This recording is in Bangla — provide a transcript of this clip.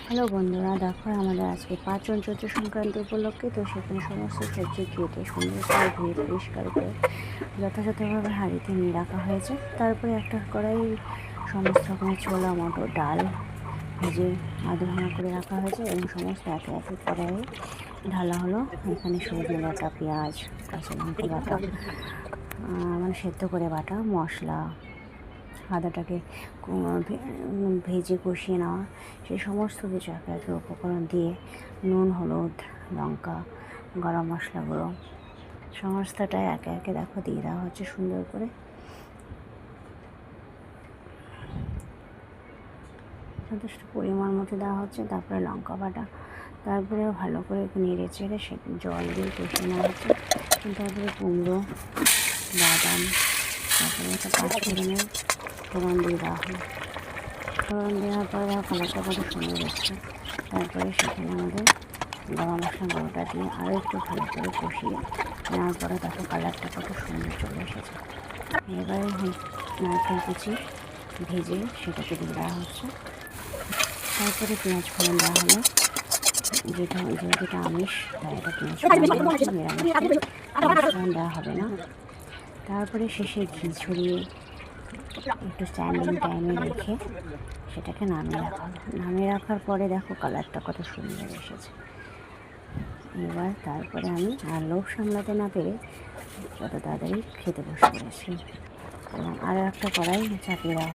হ্যালো বন্ধুরা, দেখো আমাদের আজকে পাঁচজন চৈত্র সংক্রান্তি উপলক্ষে। তো সেখানে সমস্ত সবজি কেটে সুন্দর করে ধুয়ে পরিষ্কার করে যথাযথভাবে হাঁড়িতে নিয়ে রাখা হয়েছে। তারপরে একটা কড়াই সমস্ত রকমের ছোলা, মটর, ডাল ভেজে আধ ভাঙা করে রাখা হয়েছে এবং সমস্ত একে একে কড়াইয়ে ঢালা হলো। এখানে সজনে বাটা, পেঁয়াজ, কাঁচা লঙ্কা বাটা, মানে সেদ্ধ করে বাটা মশলা, আদাটাকে ভেজে কষিয়ে নেওয়া, সেই সমস্ত কিছু একে একে উপকরণ দিয়ে নুন, হলুদ, লঙ্কা, গরম মশলা গুঁড়ো সমস্তটাই একে একে দেখো দিয়ে দেওয়া হচ্ছে সুন্দর করে। যথেষ্ট পরিমাণ মতো দেওয়া হচ্ছে। তারপরে লঙ্কা বাটা, তারপরে ভালো করে নেড়ে চেড়ে সে জল দিয়ে কষিয়ে নেওয়া হচ্ছে। তারপরে কুমড়ো, বাদাম, তারপরে একটা পাঁচফোড়নের ফোড়ন দিয়ে দেওয়া হলো। ফোড়ন দেওয়ার পরে দেখো কালারটা কত সুন্দর এসছে। তারপরে সেখানে আমাদের গরম মশলা গুঁড়োটা দিয়ে আরও একটু ভালো করে কষিয়ে নেওয়ার পরে দেখো কালারটা কত সুন্দর চলে এসেছে। এবারে নারকেল কুচি ভেজে সেটাকে দিয়ে দেওয়া হচ্ছে। তারপরে পেঁয়াজ ফোড়ন দেওয়া হলো। যেটা আমিষ, তাই এটা পেঁয়াজ ফোড়ন দেওয়া হচ্ছে, নিরামিষ ফোড়ন দেওয়া হবে না। তারপরে শেষে ঘি ছড়িয়ে একটু স্ট্যান্ডিং টাইমে রেখে সেটাকে নামিয়ে রাখা হলো। নামিয়ে রাখার পরে দেখো কালারটা কত সুন্দর এসেছে। এবার তারপরে আমি আর লোভ সামলাতে না পেরে যত তাড়াতাড়ি খেতে বসে পড়েছি এবং আরও একটা কড়াই চাপিয়ে দেওয়া